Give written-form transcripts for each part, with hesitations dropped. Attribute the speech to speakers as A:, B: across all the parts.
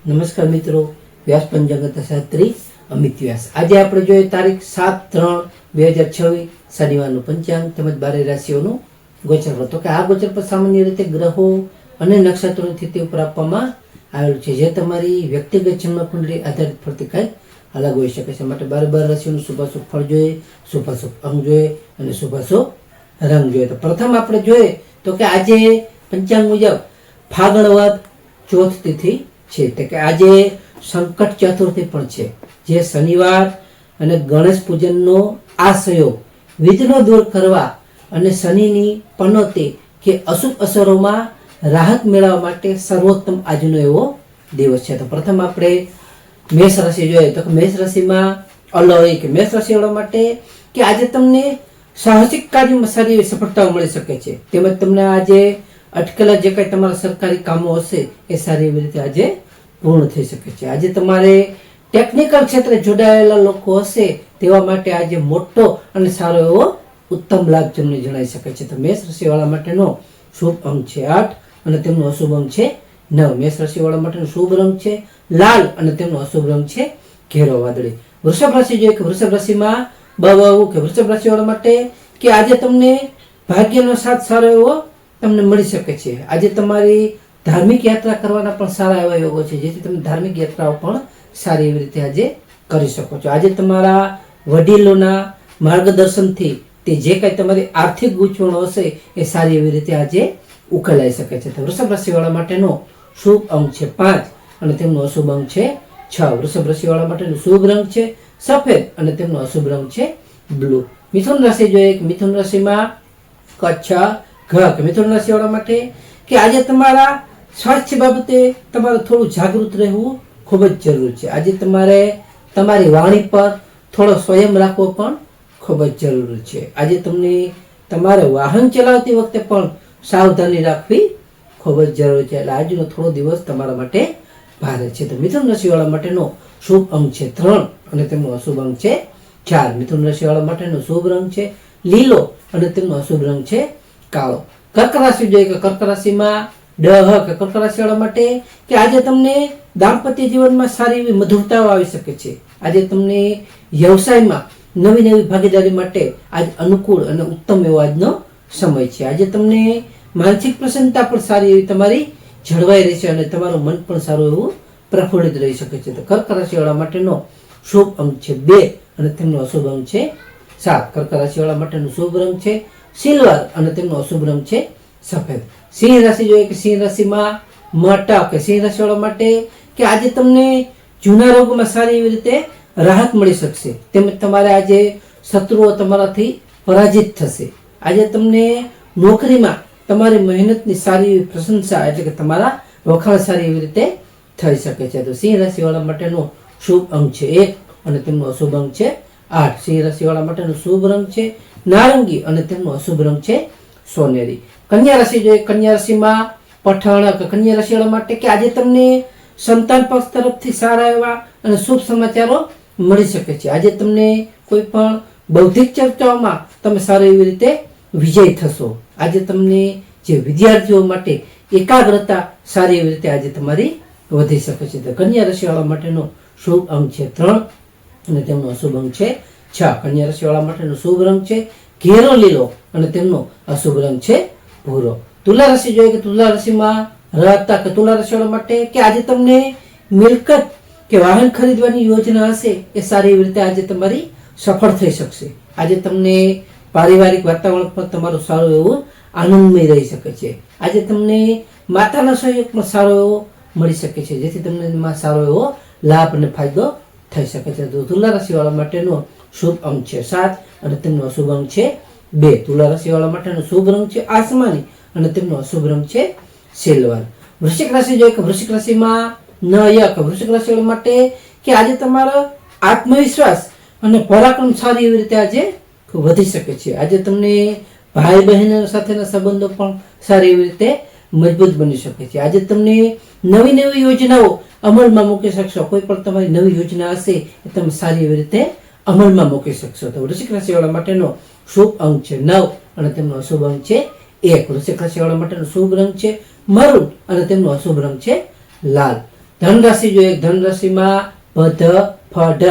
A: નમસ્કાર મિત્રો, વ્યાસ પંચાંગ શાસ્ત્રી અમિત વ્યાસ. આજે આપણે જોઈએ તારીખ 7/3/2026 શનિવારનું પંચાંગ તેમજ 12 રાશિઓનું ગોચર. તો કે આ ગોચર પર સામાન્ય રીતે ગ્રહો અને નક્ષત્રોની સ્થિતિ ઉપર આપવામાં આવેલું છે, જે તમારી વ્યક્તિગત જન્મ કુંડળી આધારિત ફરતી કંઈક અલગ હોઈ શકે છે. માટે 12 રાશિઓનું શુભાશુભ ફળ જોઈએ, શુભાશુભ અંગ જોઈએ અને શુભાશુભ રંગ જોઈએ. તો પ્રથમ આપણે જોઈએ તો કે આજે પંચાંગ મુજબ ફાગણ વદ ચોથ તિથિ છે, તે કે આજે સંકટ ચતુર્થી પણ છે, જે શનિવાર અને ગણેશ પૂજનનો આ સંયોગ વિઘ્નો દૂર કરવા અને શનિની પનોતી કે અશુભ અસરોમાં રાહત મેળવવા માટે સર્વોત્તમ આજનો એવો દિવસ છે. તો પ્રથમ આપણે મેષ રાશિ જોઈએ તો મેષ રાશિમાં અલૌકિક મેષ રાશિવાળા માટે કે આજે તમને સાહસિક કાર્યમાં સારી એવી સફળતાઓ મળી શકે છે, તેમજ તમને આજે અટકેલા જે કંઈ તમારા સરકારી કામો હશે એ સારી એવી રીતે આજે પૂર્ણ થઈ શકે છે. આજે તમારે ટેકનિકલ ક્ષેત્રે જોડાયેલા લોકો હશે તેવા માટે આજે મોટો અને સારો એવો ઉત્તમ લાભ તમને જણાઈ શકે છે. તો મેષ રાશિવાળા માટેનો શુભ અંક છે 8 અને તેમનો અશુભ અંક છે 9. મેષ રાશિવાળા માટેનો શુભ રંગ છે લાલ અને તેમનો અશુભ રંગ છે ઘેરો વાદળી. વૃષભ રાશિ જોઈએ કે વૃષભ રાશિમાં કે વૃષભ રાશિવાળા માટે કે આજે તમને ભાગ્યનો સાથ સારો એવો તમને મળી શકે છે. આજે તમારી ધાર્મિક યાત્રા કરવાના પણ સારા એવા યોગો છે, જેથી તમે ધાર્મિક યાત્રાઓ પણ સારી એવી રીતે આજે કરી શકો છો. આજે તમારા વડીલોના માર્ગદર્શનથી તે જે કાંઈ તમારી આર્થિક ગૂંચવણો હશે એ સારી એવી રીતે આજે ઉકેલાઈ શકે છે. તો વૃષભ રાશિવાળા માટેનો શુભ અંક છે 5 અને તેમનો અશુભ અંક છે 6. વૃષભ રાશિવાળા માટેનો શુભ રંગ છે સફેદ અને તેમનો અશુભ રંગ છે બ્લુ. મિથુન રાશિ જોઈએ કે મિથુન રાશિમાં મિથુન રાશિવાળા માટે કે આજે તમારા સ્વાસ્થ્ય બાબતે તમારે થોડું જાગૃત રહેવું ખૂબ જ જરૂરી છે. આજે તમારે તમારી વાણી પર થોડો સંયમ રાખવો પણ ખૂબ જ જરૂરી છે. આજે તમને તમારે વાહન ચલાવતી વખતે પણ સાવધાની રાખવી ખૂબ જ જરૂરી છે. એટલે આજનો થોડો દિવસ તમારા માટે ભારે છે. તો મિથુન રાશિવાળા માટેનો શુભ અંક છે 3 અને તેમનો અશુભ અંક છે 4. મિથુન રાશિવાળા માટેનો શુભ રંગ છે લીલો અને તેમનો અશુભ રંગ છે કાળો. કર્ક રાશિ જોઈએ કે કર્ક રાશિમાં કર્ક રાશિવાળા માટે કે આજે તમને દાંપત્ય જીવનમાં સારી એવી મધુરતાઓ આવી શકે છે. આજે તમને વ્યવસાયમાં નવી નવી ભાગીદારી માટે આજ અનુકૂળ અને ઉત્તમ એવો આજનો સમય છે. આજે તમને માનસિક પ્રસન્નતા પણ સારી એવી તમારી જળવાઈ રહેશે અને તમારું મન પણ સારું એવું પ્રફુલ્લિત રહી શકે છે. તો કર્ક રાશિવાળા માટેનો શુભ અંક છે 2 અને તેમનો અશુભ અંક છે 7. કર્ક રાશિવાળા માટેનો શુભ રંગ છે સિલ્વર અને તેમનો અશુભ રંગ છે સફેદ. સિંહ રાશિ જોઈએ કે સિંહ રાશિમાં સિંહ રાશિવાળા માટે કે આજે તમને જૂના રોગોમાં સારી એવી રીતે રાહત મળી શકશે, તેમજ તમારે આજે શત્રુઓ તમારાથી પરાજિત થશે. આજે તમને નોકરીમાં તમારી મહેનતની સારી એવી પ્રશંસા એટલે કે તમારા વખાણ સારી એવી રીતે થઈ શકે છે. તો સિંહ રાશિવાળા માટેનો શુભ અંક છે 1 અને તેમનો અશુભ અંક છે 8. સિંહ રાશિવાળા માટેનો શુભ રંગ છે નારંગી અને તેમનો અશુભ રંગ છે સોનેરી. કન્યા રાશિ જોઈએ કન્યા રાશિમાં કન્યા રાશિવાળા માટે કે આજે તમને સંતાન પક્ષ તરફથી સારા એવા અને શુભ સમાચારો મળી શકે છે. આજે તમને કોઈ પણ બૌદ્ધિક ચર્ચાઓમાં તમે સારી એવી રીતે વિજય થશો. આજે તમને જે વિદ્યાર્થીઓ માટે એકાગ્રતા સારી એવી રીતે આજે તમારી વધી શકે છે. તો કન્યા રાશિવાળા માટેનો શુભ અંક છે 3 અને તેમનો અશુભ અંક છે 6. કન્યા રાશિવાળા માટેનો શુભ રંગ છે ઘેરો લીલો અને તેમનો અશુભ રંગ છે ભૂરો. તુલા રાશિ જોઈએ કે તુલા રાશિમાં તુલા રાશિવાળા માટે કે આજે તમને મિલકત કે વાહન ખરીદવાની યોજના હશે એ સારી એવી રીતે આજે તમારી સફળ થઈ શકશે. આજે તમને પારિવારિક વાતાવરણ પણ તમારું સારું એવું આનંદમય રહી શકે છે. આજે તમને માતાના સહયોગ પણ સારો એવો મળી શકે છે, જેથી તમને એમાં સારો એવો લાભ અને ફાયદો થઈ શકે છે. તો તુલા રાશિવાળા માટેનો શુભ અંક છે 7 અને તેમનો અશુભ અંક છે 2. તુલા રાશિવાળા માટેનો શુભ રંગ છે આસમાની અને તેમનો અશુભ રંગ છે સિલ્વર. વૃશ્ચિક રાશિ જોઈએ કે વૃશ્ચિક રાશિમાં વૃશ્ચિક રાશિવાળા માટે કે આજે તમારો આત્મવિશ્વાસ અને પરાક્રમ સારી એવી રીતે આજે વધી શકે છે. આજે તમને ભાઈ બહેનો સાથેના સંબંધો પણ સારી એવી રીતે મજબૂત બની શકે છે. આજે તમને નવી નવી યોજનાઓ અમલમાં મૂકી શકશો. કોઈ પણ તમારી નવી યોજના હશે એ તમે સારી એવી રીતે અમલમાં મૂકી શકશો. તો વૃશ્ચિક રાશિવાળા માટેનો શુભ અંક છે 9 અને તેમનો અશુભ અંક છે 1. વૃશ્ચિક રાશિવાળા માટેનો શુભ રંગ છે મરૂન અને તેમનો અશુભ રંગ છે લાલ. ધન રાશિ જોઈએ, ધન રાશિમાં ભધ ફઢ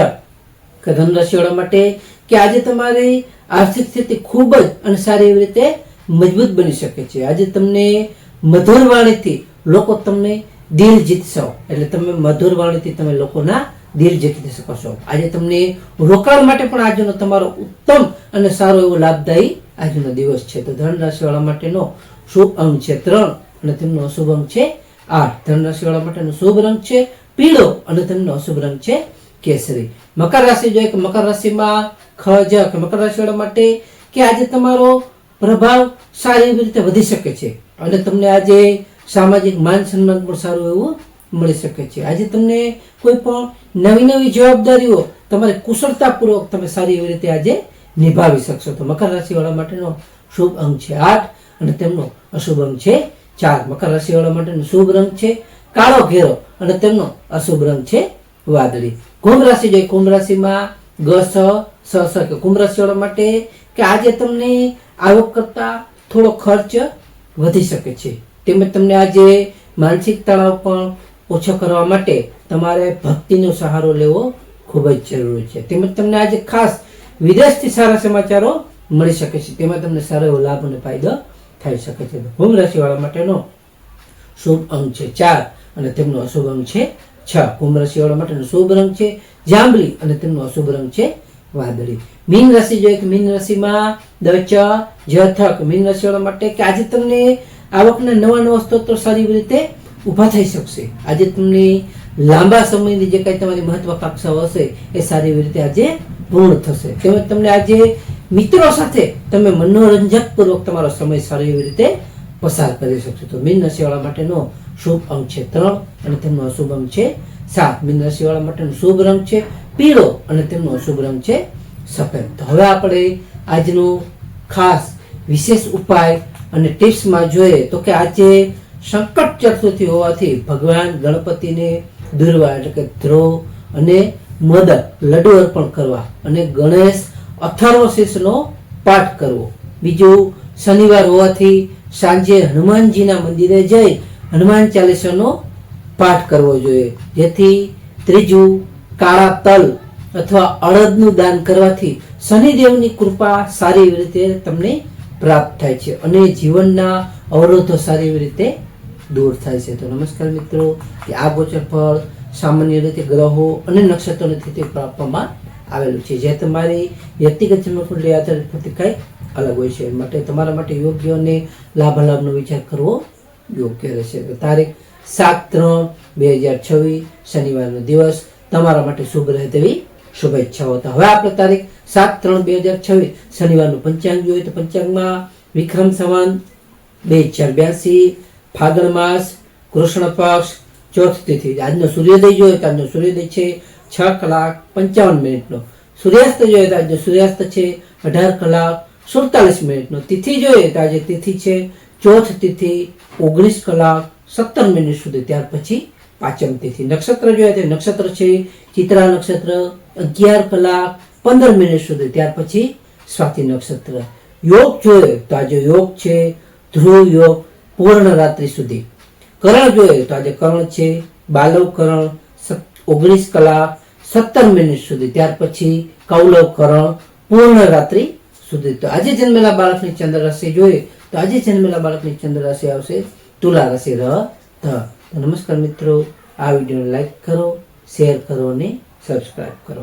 A: કે ધન રાશિવાળા માટે કે આજે તમારી આર્થિક સ્થિતિ ખૂબ જ અને સારી એવી રીતે મજબૂત બની શકે છે. આજે તમને મધુર વાણીથી લોકો તમને દિલ જીતશો, એટલે તમે મધુર વાણીથી તમે લોકોના દિલ જીતી શકો છો. આજે તમને રોકાણ માટે પણ આજનો તમારો ઉત્તમ અને સારો એવો લાભદાયી આજનો દિવસ છે. તો ધન રાશિવાળા માટેનો શુભ અંક છે 3 અને તેમનો અશુભ અંક છે 8. ધન રાશિવાળા માટેનો શુભ રંગ છે પીળો અને તેમનો અશુભ રંગ છે કેસરી. મકર રાશિ જોઈએ કે મકર રાશિમાં ખજ કે મકર રાશિવાળા માટે કે આજે તમારો પ્રભાવ સારી એવી રીતે વધી શકે છે અને તમને આજે સામાજિક માન સન્માન પણ સારું એવું મળી શકે છે. આજે તમને કોઈ પણ નવી જવાબદારીઓ તમારે કુશળતાપૂર્વક તમે સારી એવી રીતે આજે નિભાવી શકશો. તો મકર રાશિવાળા માટેનો શુભ અંક છે 8 અને તેમનો અશુભ અંક છે 4. મકર રાશિવાળા માટેનો શુભ રંગ છે કાળો ઘેરો અને તેમનો અશુભ રંગ છે વાદળી. કુંભ રાશિ જોઈએ, કુંભ રાશિમાં ગ સ કે કુંભ રાશિવાળા માટે કે આજે તમને આવક કરતા થોડો ખર્ચ વધી શકે છે. તેમજ તમને આજે માનસિક તણાવ પણ ઓછો કરવા માટે તમારે ભક્તિનો સહારો લેવો ખૂબ જ જરૂરી છે. તેમજ તમને આજે ખાસ વિદેશથી સારા સમાચારો મળી શકે છે, તેમાં તમને સારો એવો લાભ અને ફાયદો થઈ શકે છે. કુંભ રાશિવાળા માટેનો શુભ અંક છે 4 અને તેમનો અશુભ અંક છે 6. કુંભ રાશિવાળા માટેનો શુભ રંગ છે જાંબલી અને તેમનો અશુભ રંગ છે વાદળી. મીન રાશિ જોઈએ કે મીન રાશિમાં દ ચ જ થ મીન રાશિવાળા માટે કે આજે તમને આવકના નવા સ્ત્રોતો સારી રીતે ઊભા થઈ શકશે. આજે તમને લાંબા સમયની જે કઈ તમારી મહત્વાકાંક્ષાઓ હશે એ સારી રીતે આજે પૂર્ણ થશે. તેમજ તમને આજે મિત્રો સાથે તમે મનોરંજક પૂર્વક તમારો સમય સારી એવી રીતે પસાર કરી શકશો. તો મીન રાશિવાળા માટેનો શુભ અંક છે 3 અને તેમનો અશુભ અંક છે 7. મીન રાશિવાળા માટેનો શુભ રંગ છે પીળો અને તેમનો અશુભ રંગ છે સફેદ. તો હવે આપણે આજનું ખાસ વિશેષ ઉપાય અને ટિપ્સમાં જોઈએ તો કે આજે સંકટ ચતુર્થી હોવાથી ભગવાન ગણપતિને દુર્વા એટલે કે ધ્રુવ અને મોદક લડ્ડુ અર્પણ કરવા અને ગણેશ અથર્વ શીર્ષનો પાઠ કરવો. બીજું શનિવાર હોવાથી સાંજે હનુમાનજીના મંદિરે જઈ હનુમાન ચાલીસાનો પાઠ કરવો જોઈએ. જેથી ત્રીજું કાળા તલ અથવા અડદનું દાન કરવાથી શનિદેવની કૃપા સારી રીતે તમને પ્રાપ્ત થાય છે અને જીવનના અવરોધો સારી રીતે દૂર થાય છે. તો નમસ્કાર મિત્રો, કે આ ગોચર ફળ સામાન્ય રીતે ગ્રહો અને નક્ષત્રોની સ્થિતિ પર આપવામાં આવેલું છે, જે તમારી વ્યક્તિગત જન્મકુંડળી આધારિત પ્રતિકાય અલગ હોય છે. માટે તમારા માટે યોગ્ય અને લાભાલાભનો વિચાર કરવો યોગ્ય રહેશે. તારીખ 7/3/2026 શનિવારનો દિવસ તમારા માટે શુભ રહે તેવી શુભેચ્છાઓ. તો હવે આપણે તારીખ 7/3/2026 શનિવારનું પંચાંગ જોઈએ તો પંચાંગમાં વિક્રમ સંવત 2082 ફાગણ માસ કૃષ્ણ પક્ષ ચોથ તિથિ. આજનો સૂર્યોદય જોઈએ તો આજનો સૂર્યોદય છે 6:55 સૂર્યાસ્ત જોઈએ તો આજનો સૂર્યાસ્ત છે 18:47. તિથિ જોઈએ તો આજે તિથિ છે ચોથ તિથિ 19:17 સુધી, ત્યાર પછી પાંચમ તિથિ. નક્ષત્ર જોઈએ તો નક્ષત્ર છે ચિત્રા નક્ષત્ર 11:15 સુધી, ત્યાર પછી સ્વાતિ નક્ષત્ર. યોગ જોઈએ તો આજે યોગ છે ધ્રુવ યોગ પૂર્ણ રાત્રિ સુધી. કરણ જોઈએ તો આજે કરણ છે બાલવ કરણ 19:17 સુધી, ત્યાર પછી કૌલવ કરણ પૂર્ણ રાત્રિ સુધી. તો આજે જન્મેલા બાળકની ચંદ્ર રાશિ જોઈએ તો આજે જન્મેલા બાળકની ચંદ્ર રાશિ આવશે તુલા રાશિ ર ધ. નમસ્કાર મિત્રો, આ વિડીયોને લાઈક કરો, શેર કરો અને સબસ્ક્રાઇબ કરો.